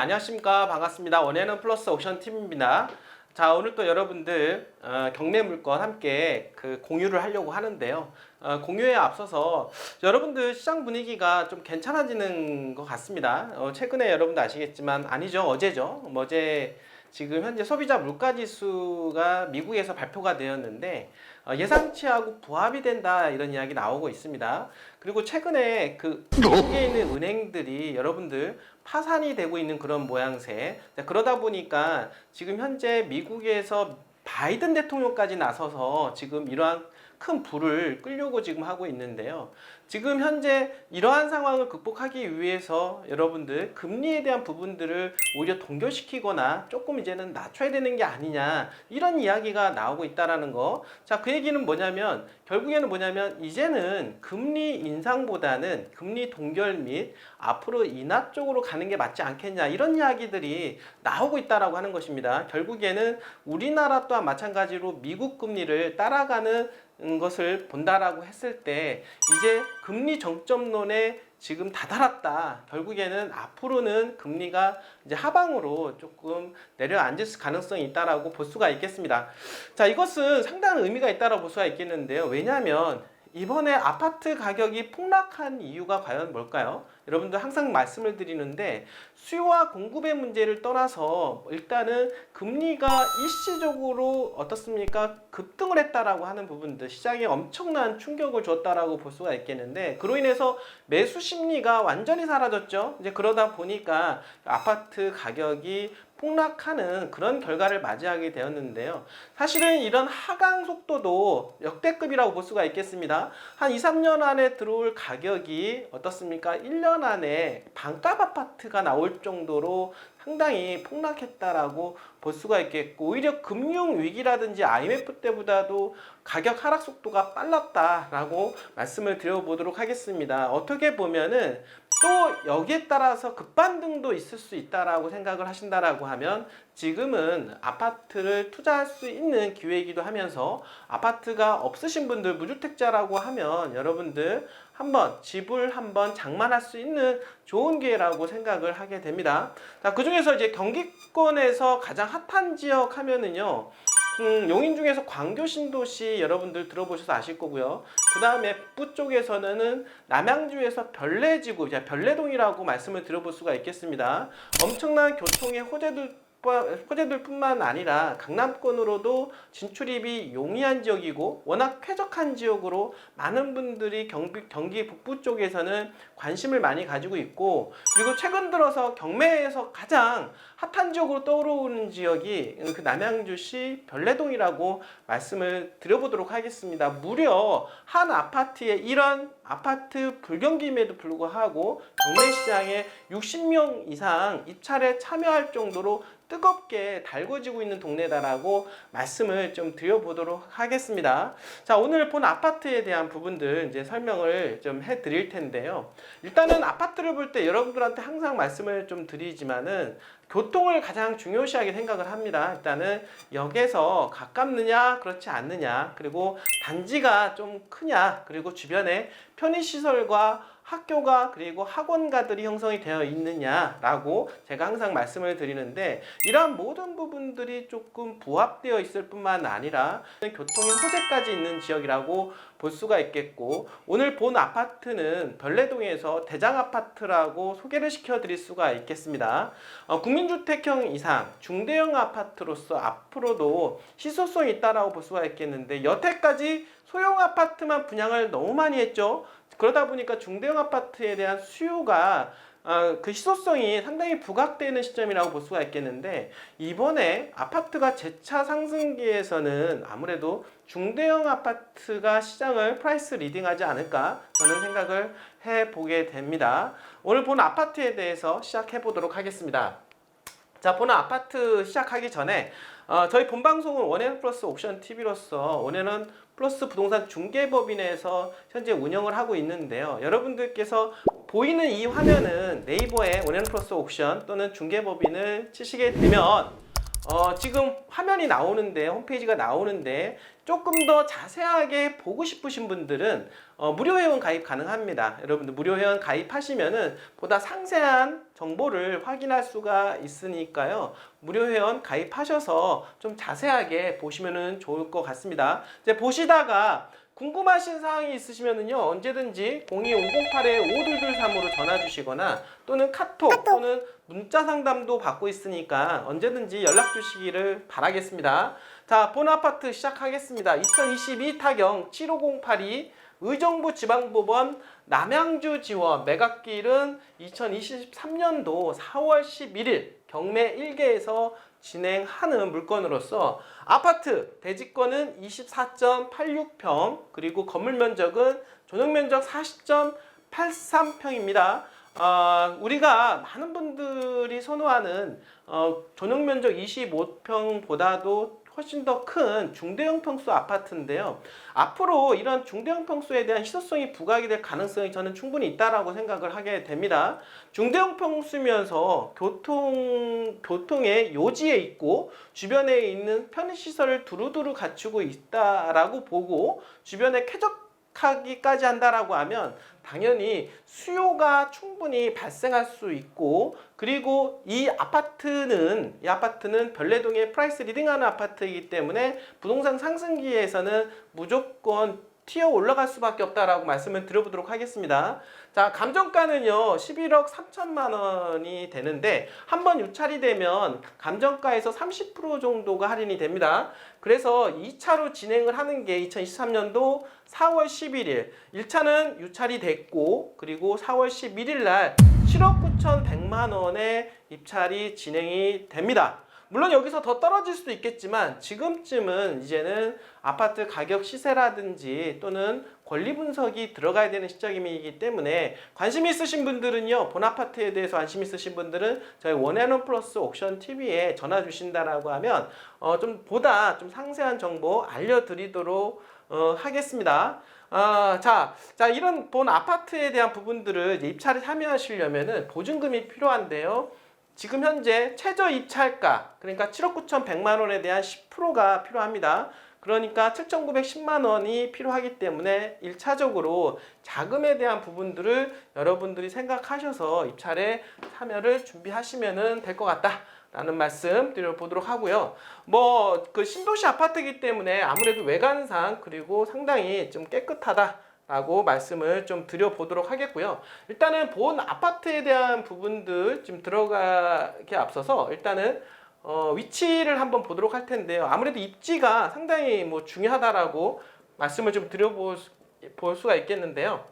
안녕하십니까. 반갑습니다. 원에는 플러스 옥션 팀입니다. 자, 오늘 또 여러분들 경매 물건 함께 공유를 하려고 하는데요. 공유에 앞서서 여러분들 시장 분위기가 좀 괜찮아지는 것 같습니다. 최근에 여러분들 아시겠지만 아니죠. 어제죠. 어제 지금 현재 소비자 물가지수가 미국에서 발표가 되었는데 예상치하고 부합이 된다 이런 이야기 나오고 있습니다. 그리고 최근에 미국에 있는 은행들이 여러분들 파산이 되고 있는 그런 모양새. 그러다 보니까 지금 현재 미국에서 바이든 대통령까지 나서서 지금 이러한 큰 불을 끌려고 지금 하고 있는데요. 지금 현재 이러한 상황을 극복하기 위해서 여러분들 금리에 대한 부분들을 오히려 동결시키거나 조금 이제는 낮춰야 되는 게 아니냐 이런 이야기가 나오고 있다라는 거. 자, 그 얘기는 뭐냐면 결국에는 뭐냐면 이제는 금리 인상보다는 금리 동결 및 앞으로 인하 쪽으로 가는 게 맞지 않겠냐 이런 이야기들이 나오고 있다라고 하는 것입니다. 결국에는 우리나라 또한 마찬가지로 미국 금리를 따라가는 것을 본다라고 했을 때 이제 금리 정점론에 지금 다다랐다. 결국에는 앞으로는 금리가 이제 하방으로 조금 내려앉을 가능성이 있다라고 볼 수가 있겠습니다. 자, 이것은 상당한 의미가 있다라고 볼 수가 있겠는데요. 왜냐하면 이번에 아파트 가격이 폭락한 이유가 과연 뭘까요? 여러분들 항상 말씀을 드리는데 수요와 공급의 문제를 떠나서 일단은 금리가 일시적으로 어떻습니까? 급등을 했다라고 하는 부분들 시장에 엄청난 충격을 줬다라고 볼 수가 있겠는데 그로 인해서 매수 심리가 완전히 사라졌죠. 이제 그러다 보니까 아파트 가격이 폭락하는 그런 결과를 맞이하게 되었는데요. 사실은 이런 하강 속도도 역대급이라고 볼 수가 있겠습니다. 한 2, 3년 안에 들어올 가격이 어떻습니까? 1년 안에 반값 아파트가 나올 정도로 상당히 폭락했다라고 볼 수가 있겠고 오히려 금융위기라든지 IMF 때보다도 가격 하락 속도가 빨랐다라고 말씀을 드려보도록 하겠습니다. 어떻게 보면은 또 여기에 따라서 급반등도 있을 수 있다라고 생각을 하신다라고 하면 지금은 아파트를 투자할 수 있는 기회이기도 하면서 아파트가 없으신 분들 무주택자라고 하면 여러분들 한번 집을 한번 장만할 수 있는 좋은 기회라고 생각을 하게 됩니다. 자, 그중에서 이제 경기권에서 가장 핫한 지역 하면은요. 용인 중에서 광교 신도시 여러분들 들어보셔서 아실 거고요. 그 다음에 북부 쪽에서는 남양주에서 별내지구, 별내동이라고 말씀을 드려볼 수가 있겠습니다. 엄청난 교통의 호재들뿐만 아니라 강남권으로도 진출입이 용이한 지역이고 워낙 쾌적한 지역으로 많은 분들이 경기 북부 쪽에서는 관심을 많이 가지고 있고 그리고 최근 들어서 경매에서 가장 핫한 지역으로 떠오르는 지역이 그 남양주시 별내동이라고 말씀을 드려보도록 하겠습니다. 무려 한 아파트에 이런 아파트 불경기임에도 불구하고 경매 시장에 60명 이상 입찰에 참여할 정도로 뜨겁게 달궈지고 있는 동네다라고 말씀을 좀 드려보도록 하겠습니다. 자, 오늘 본 아파트에 대한 부분들 이제 설명을 좀 해드릴 텐데요. 일단은 아파트를 볼 때 여러분들한테 항상 말씀을 좀 드리지만은 교통을 가장 중요시하게 생각을 합니다. 일단은 역에서 가깝느냐 그렇지 않느냐 그리고 단지가 좀 크냐 그리고 주변에 편의시설과 학교가 그리고 학원가들이 형성이 되어 있느냐라고 제가 항상 말씀을 드리는데 이러한 모든 부분들이 조금 부합되어 있을 뿐만 아니라 교통의 호재까지 있는 지역이라고 볼 수가 있겠고 오늘 본 아파트는 별내동에서 대장아파트라고 소개를 시켜드릴 수가 있겠습니다. 국민주택형 이상 중대형 아파트로서 앞으로도 희소성이 있다라고 볼 수가 있겠는데 여태까지 소형 아파트만 분양을 너무 많이 했죠. 그러다 보니까 중대형 아파트에 대한 수요가 그 희소성이 상당히 부각되는 시점이라고 볼 수가 있겠는데 이번에 아파트가 재차 상승기에서는 아무래도 중대형 아파트가 시장을 프라이스 리딩하지 않을까 저는 생각을 해보게 됩니다. 오늘 본 아파트에 대해서 시작해 보도록 하겠습니다. 자, 보는 아파트 시작하기 전에 저희 본방송은 원앤 플러스 옥션 TV로서 원앤은 플러스 부동산 중개법인에서 현재 운영을 하고 있는데요. 여러분들께서 보이는 이 화면은 네이버에 원앤 플러스 옥션 또는 중개법인을 치시게 되면 지금 화면이 나오는데 홈페이지가 나오는데 조금 더 자세하게 보고 싶으신 분들은 무료 회원 가입 가능합니다. 여러분들 무료 회원 가입하시면은 보다 상세한 정보를 확인할 수가 있으니까요. 무료 회원 가입하셔서 좀 자세하게 보시면은 좋을 것 같습니다. 이제 보시다가 궁금하신 사항이 있으시면은요, 언제든지 02-508-5223으로 전화 주시거나 또는 카톡 또는 문자 상담도 받고 있으니까 언제든지 연락 주시기를 바라겠습니다. 자, 본 아파트 시작하겠습니다. 2022 타경 75082 의정부 지방법원 남양주 지원 매각길은 2023년도 4월 11일 경매 1개에서 진행하는 물건으로서 아파트 대지권은 24.86평 그리고 건물 면적은 조정 면적 40.83평입니다. 우리가 많은 분들이 선호하는 조정 면적 25평보다도 훨씬 더 큰 중대형 평수 아파트인데요. 앞으로 이런 중대형 평수에 대한 희소성이 부각이 될 가능성이 저는 충분히 있다라고 생각을 하게 됩니다. 중대형 평수면서 교통의 요지에 있고 주변에 있는 편의시설을 두루두루 갖추고 있다라고 보고 주변에 쾌적하기까지 한다라고 하면 당연히 수요가 충분히 발생할 수 있고, 그리고 이 아파트는 별내동의 프라이스 리딩하는 아파트이기 때문에 부동산 상승기에서는 무조건 튀어 올라갈 수밖에 없다라고 말씀을 드려보도록 하겠습니다. 자, 감정가는요 11억 3천만 원이 되는데 한번 유찰이 되면 감정가에서 30% 정도가 할인이 됩니다. 그래서 2차로 진행을 하는 게 2023년도 4월 11일 1차는 유찰이 됐고, 그리고 4월 11일 날 7억 9,100만 원의 입찰이 진행이 됩니다. 물론 여기서 더 떨어질 수도 있겠지만 지금쯤은 이제는 아파트 가격 시세라든지 또는 권리 분석이 들어가야 되는 시점이기 때문에 관심 있으신 분들은요, 본 아파트에 대해서 관심 있으신 분들은 저희 원앤원 플러스 옥션 TV에 전화 주신다라고 하면 좀 상세한 정보 알려드리도록 하겠습니다. 자, 이런 본 아파트에 대한 부분들을 입찰에 참여하시려면은 보증금이 필요한데요. 지금 현재 최저 입찰가, 그러니까 7억 9,100만 원에 대한 10%가 필요합니다. 그러니까 7,910만 원이 필요하기 때문에 1차적으로 자금에 대한 부분들을 여러분들이 생각하셔서 입찰에 참여를 준비하시면 될 것 같다 라는 말씀 드려보도록 하고요. 그 신도시 아파트이기 때문에 아무래도 외관상 그리고 상당히 좀 깨끗하다 라고 말씀을 좀 드려보도록 하겠고요. 일단은 본 아파트에 대한 부분들 좀 들어가기 앞서서 일단은 위치를 한번 보도록 할 텐데요. 아무래도 입지가 상당히 중요하다라고 말씀을 좀 드려볼 수가 있겠는데요.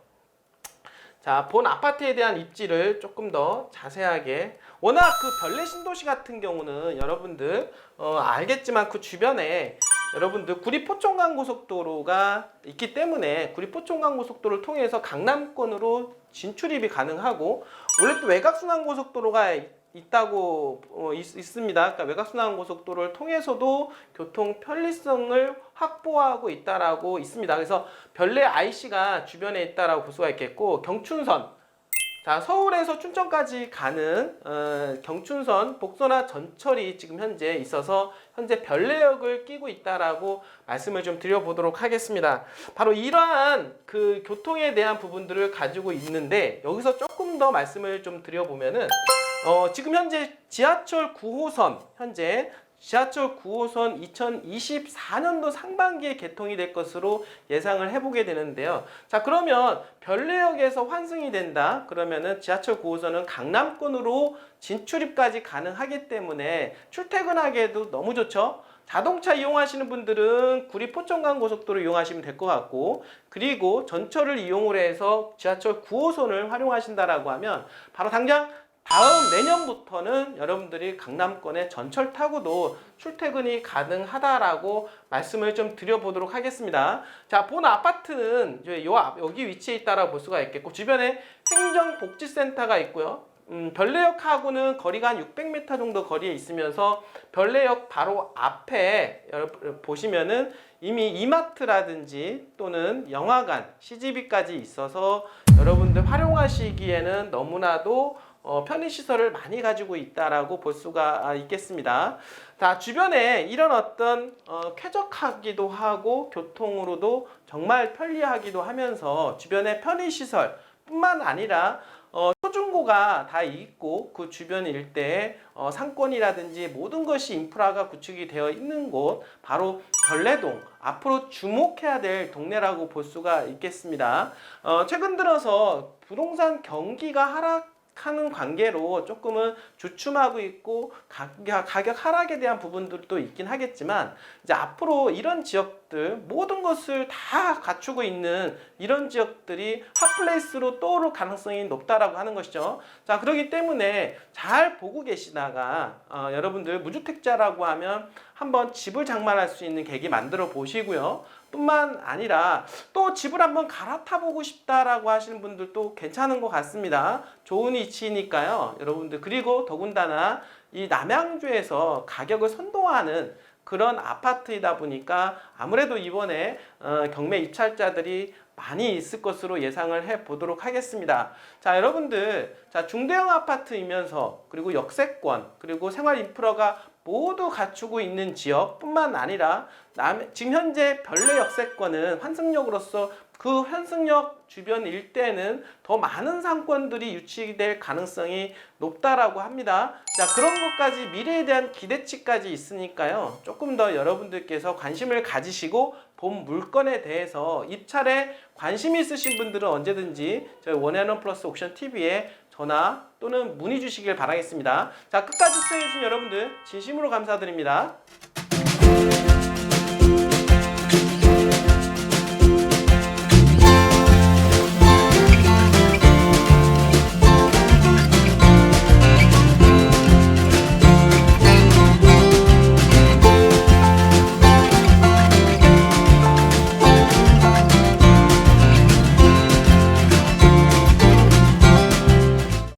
자, 본 아파트에 대한 입지를 조금 더 자세하게, 워낙 별내 신도시 같은 경우는 여러분들 알겠지만 그 주변에 여러분들 구리-포천간 고속도로가 있기 때문에 구리-포천간 고속도로를 통해서 강남권으로 진출입이 가능하고, 원래 또 외곽순환 고속도로가 있습니다. 그러니까 외곽순환 고속도로를 통해서도 교통 편리성을 확보하고 있다라고 있습니다. 그래서 별내 IC가 주변에 있다라고 볼 수가 있겠고, 경춘선, 자, 서울에서 춘천까지 가는 경춘선 복선화 전철이 지금 현재 있어서 현재 별내역을 끼고 있다라고 말씀을 좀 드려보도록 하겠습니다. 바로 이러한 그 교통에 대한 부분들을 가지고 있는데, 여기서 조금 더 말씀을 좀 드려보면은 지금 현재 지하철 9호선 지하철 9호선 2024년도 상반기에 개통이 될 것으로 예상을 해보게 되는데요. 자, 그러면 별내역에서 환승이 된다 그러면은 지하철 9호선은 강남권으로 진출입까지 가능하기 때문에 출퇴근하기에도 너무 좋죠. 자동차 이용하시는 분들은 구리-포천간 고속도로 이용하시면 될 것 같고, 그리고 전철을 이용을 해서 지하철 9호선을 활용하신다라고 하면 바로 당장 다음 내년부터는 여러분들이 강남권의 전철 타고도 출퇴근이 가능하다라고 말씀을 좀 드려보도록 하겠습니다. 자, 본 아파트는 여기 위치에 있다라고 볼 수가 있겠고, 주변에 행정복지센터가 있고요. 별내역하고는 거리가 한 600m 정도 거리에 있으면서 별내역 바로 앞에 보시면은 이미 이마트라든지 또는 영화관, CGV까지 있어서 여러분들 활용하시기에는 너무나도 편의시설을 많이 가지고 있다라고 볼 수가 있겠습니다. 자, 주변에 이런 어떤 쾌적하기도 하고 교통으로도 정말 편리하기도 하면서 주변에 편의시설 뿐만 아니라 초중고가 다 있고 그 주변 일대에 상권이라든지 모든 것이 인프라가 구축이 되어 있는 곳 바로 벌레동, 앞으로 주목해야 될 동네라고 볼 수가 있겠습니다. 최근 들어서 부동산 경기가 하락하는 관계로 조금은 주춤하고 있고 가격 하락에 대한 부분들도 있긴 하겠지만 이제 앞으로 이런 지역들 모든 것을 다 갖추고 있는 이런 지역들이 핫플레이스로 떠오를 가능성이 높다라고 하는 것이죠. 자, 그렇기 때문에 잘 보고 계시다가 여러분들 무주택자라고 하면 한번 집을 장만할 수 있는 계기 만들어 보시고요. 뿐만 아니라 또 집을 한번 갈아타 보고 싶다라고 하시는 분들도 괜찮은 것 같습니다. 좋은 위치니까요, 여러분들. 그리고 더군다나 이 남양주에서 가격을 선도하는 그런 아파트이다 보니까 아무래도 이번에 경매 입찰자들이 많이 있을 것으로 예상을 해 보도록 하겠습니다. 자, 여러분들, 자, 중대형 아파트이면서 그리고 역세권 그리고 생활 인프라가 모두 갖추고 있는 지역뿐만 아니라 지금 현재 별내 역세권은 환승역으로서 그 환승역 주변 일대에는 더 많은 상권들이 유치될 가능성이 높다라고 합니다. 자, 그런 것까지 미래에 대한 기대치까지 있으니까요. 조금 더 여러분들께서 관심을 가지시고 본 물건에 대해서 입찰에 관심 있으신 분들은 언제든지 저희 원앤원 플러스 옥션 TV에 전화 또는 문의 주시길 바라겠습니다. 자, 끝까지 시청해주신 여러분들 진심으로 감사드립니다.